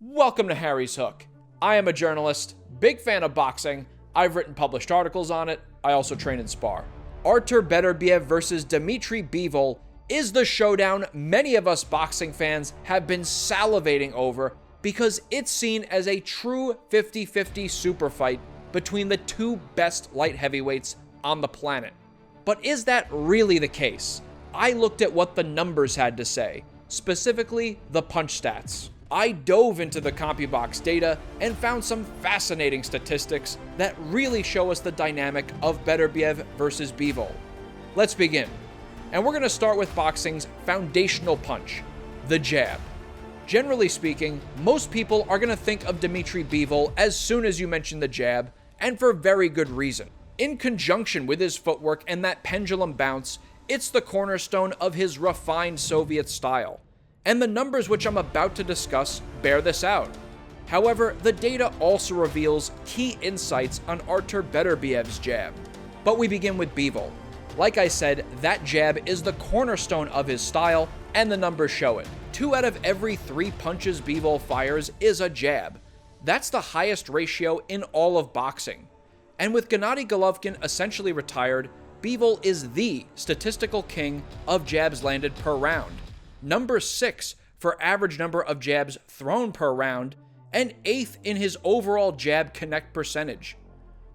Welcome to Harry's Hook. I am a journalist, big fan of boxing. I've written published articles on it. I also train and spar. Artur Beterbiev versus Dmitry Bivol is the showdown many of us boxing fans have been salivating over because it's seen as a true 50-50 super fight between the two best light heavyweights on the planet. But is that really the case? I looked at what the numbers had to say, specifically the punch stats. I dove into the Compubox data and found some fascinating statistics that really show us the dynamic of Beterbiev versus Bivol. Let's begin. And we're going to start with boxing's foundational punch, the jab. Generally speaking, most people are going to think of Dmitry Bivol as soon as you mention the jab, and for very good reason. In conjunction with his footwork and that pendulum bounce, it's the cornerstone of his refined Soviet style. And the numbers which I'm about to discuss bear this out. However, the data also reveals key insights on Artur Beterbiev's jab. But we begin with Bivol. Like I said, that jab is the cornerstone of his style, and the numbers show it. 2 out of every 3 punches Bivol fires is a jab. That's the highest ratio in all of boxing. And with Gennady Golovkin essentially retired, Bivol is the statistical king of jabs landed per round. Number 6 for average number of jabs thrown per round, and 8th in his overall jab connect percentage.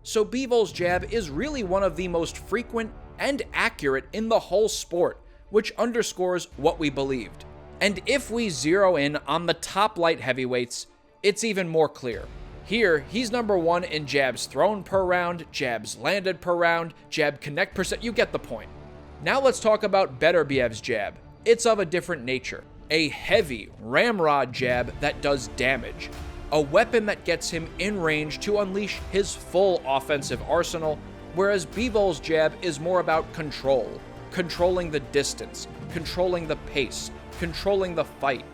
So Bivol's jab is really one of the most frequent and accurate in the whole sport, which underscores what we believed. And if we zero in on the top light heavyweights, it's even more clear. Here, he's number 1 in jabs thrown per round, jabs landed per round, jab connect percent, you get the point. Now let's talk about Beterbiev's jab. It's of a different nature. A heavy ramrod jab that does damage. A weapon that gets him in range to unleash his full offensive arsenal, whereas Bivol's jab is more about control. Controlling the distance, controlling the pace, controlling the fight.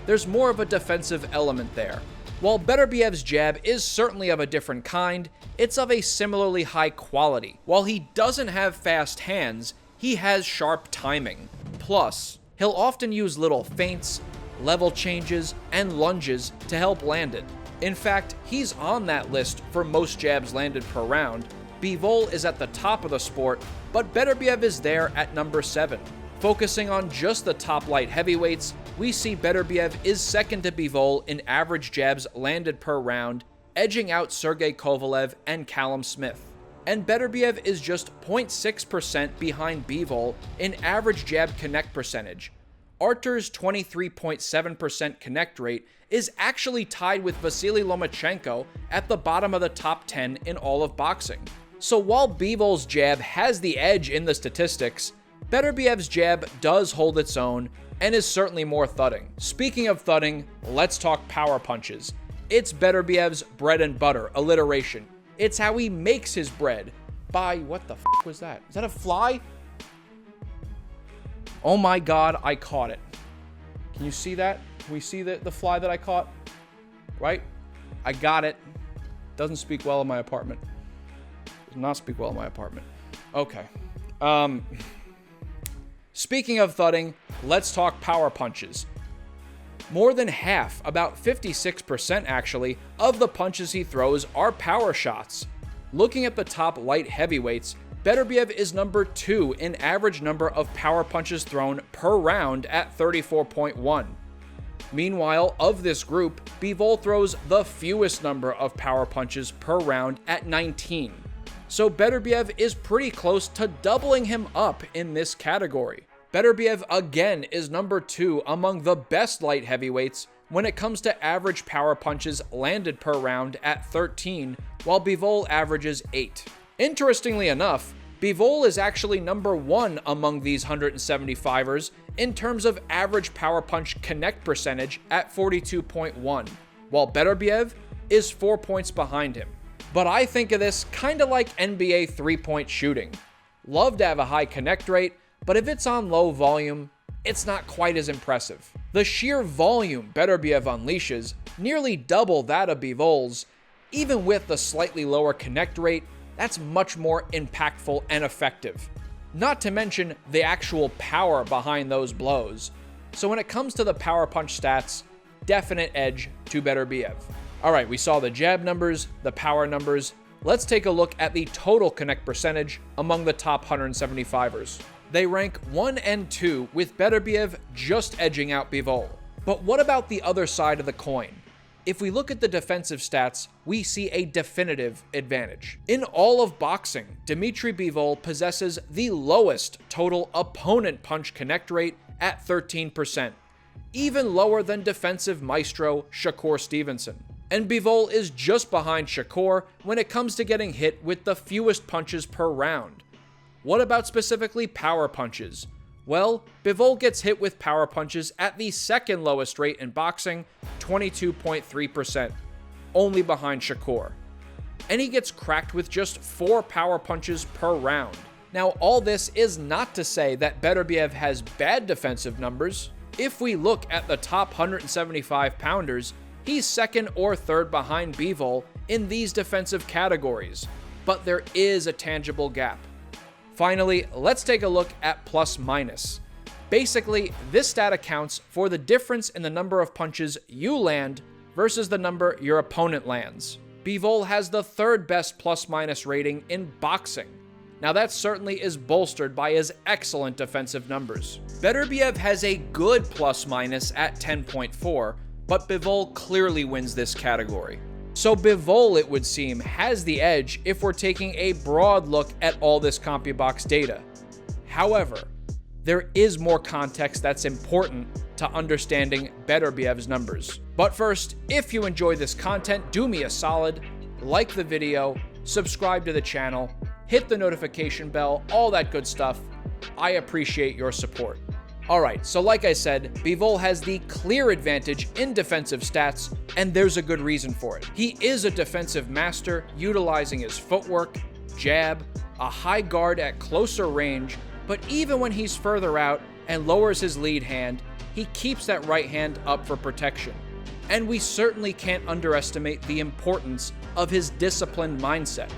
There's more of a defensive element there. While Beterbiev's jab is certainly of a different kind, it's of a similarly high quality. While he doesn't have fast hands, he has sharp timing. Plus, he'll often use little feints, level changes, and lunges to help land it. In fact, he's on that list for most jabs landed per round. Bivol is at the top of the sport, but Beterbiev is there at number 7. Focusing on just the top light heavyweights, we see Beterbiev is second to Bivol in average jabs landed per round, edging out Sergey Kovalev and Callum Smith. And Beterbiev is just 0.6% behind Bivol in average jab connect percentage. Artur's 23.7% connect rate is actually tied with Vasily Lomachenko at the bottom of the top 10 in all of boxing. So while Bivol's jab has the edge in the statistics, Beterbiev's jab does hold its own and is certainly more thudding. Speaking of thudding, let's talk power punches. It's Beterbiev's bread and butter, alliteration. It's how he makes his bread. What the f was that? Is that a fly? Oh my god, I caught it. Can you see that? Can we see the fly that I caught? Right? I got it. Doesn't speak well in my apartment. Does not speak well in my apartment. Okay. Speaking of thudding, let's talk power punches. More than half, about 56% actually, of the punches he throws are power shots. Looking at the top light heavyweights, Beterbiev is number 2 in average number of power punches thrown per round at 34.1. Meanwhile, of this group, Bivol throws the fewest number of power punches per round at 19. So Beterbiev is pretty close to doubling him up in this category. Beterbiev again is number 2 among the best light heavyweights when it comes to average power punches landed per round at 13, while Bivol averages 8. Interestingly enough, Bivol is actually number 1 among these 175ers in terms of average power punch connect percentage at 42.1, while Beterbiev is 4 points behind him. But I think of this kinda like NBA 3-point shooting. Love to have a high connect rate, but if it's on low volume, it's not quite as impressive. The sheer volume Beterbiev unleashes, nearly double that of Bivol's, even with the slightly lower connect rate, that's much more impactful and effective. Not to mention the actual power behind those blows. So when it comes to the power punch stats, definite edge to Beterbiev. All right, we saw the jab numbers, the power numbers. Let's take a look at the total connect percentage among the top 175ers. They rank 1 and 2, with Beterbiev just edging out Bivol. But what about the other side of the coin? If we look at the defensive stats, we see a definitive advantage. In all of boxing, Dmitry Bivol possesses the lowest total opponent punch connect rate at 13%, even lower than defensive maestro Shakur Stevenson. And Bivol is just behind Shakur when it comes to getting hit with the fewest punches per round. What about specifically power punches? Well, Bivol gets hit with power punches at the second lowest rate in boxing, 22.3%, only behind Shakur. And he gets cracked with just 4 power punches per round. Now, all this is not to say that Beterbiev has bad defensive numbers. If we look at the top 175 pounders, he's second or third behind Bivol in these defensive categories, but there is a tangible gap. Finally, let's take a look at plus minus. Basically, this stat accounts for the difference in the number of punches you land versus the number your opponent lands. Bivol has the third best plus minus rating in boxing. Now that certainly is bolstered by his excellent defensive numbers. Beterbiev has a good plus minus at 10.4, but Bivol clearly wins this category. So Bivol, it would seem, has the edge if we're taking a broad look at all this Compubox data. However, there is more context that's important to understanding Beterbiev's numbers. But first, if you enjoy this content, do me a solid, like the video, subscribe to the channel, hit the notification bell, all that good stuff. I appreciate your support. Alright, so like I said, Bivol has the clear advantage in defensive stats, and there's a good reason for it. He is a defensive master, utilizing his footwork, jab, a high guard at closer range, but even when he's further out and lowers his lead hand, he keeps that right hand up for protection. And we certainly can't underestimate the importance of his disciplined mindset.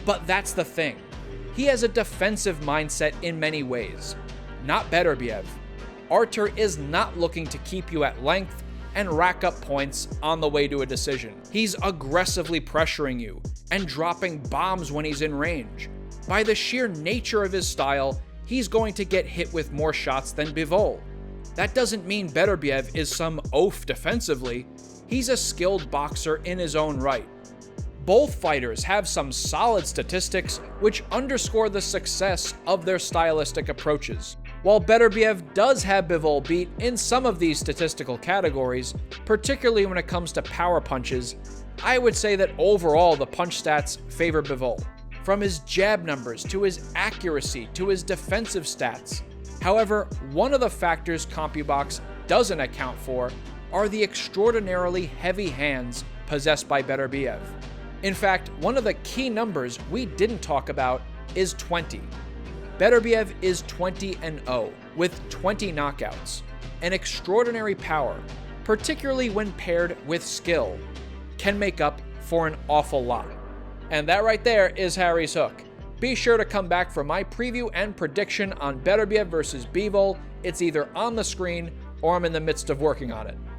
But that's the thing. He has a defensive mindset in many ways. Not Beterbiev. Artur is not looking to keep you at length and rack up points on the way to a decision. He's aggressively pressuring you and dropping bombs when he's in range. By the sheer nature of his style, he's going to get hit with more shots than Bivol. That doesn't mean Beterbiev is some oaf defensively. He's a skilled boxer in his own right. Both fighters have some solid statistics which underscore the success of their stylistic approaches. While Beterbiev does have Bivol beat in some of these statistical categories, particularly when it comes to power punches, I would say that overall the punch stats favor Bivol. From his jab numbers to his accuracy to his defensive stats. However, one of the factors Compubox doesn't account for are the extraordinarily heavy hands possessed by Beterbiev. In fact, one of the key numbers we didn't talk about is 20. Beterbiev is 20-0 with 20 knockouts. An extraordinary power, particularly when paired with skill, can make up for an awful lot. And that right there is Harry's hook. Be sure to come back for my preview and prediction on Beterbiev versus Bivol. It's either on the screen or I'm in the midst of working on it.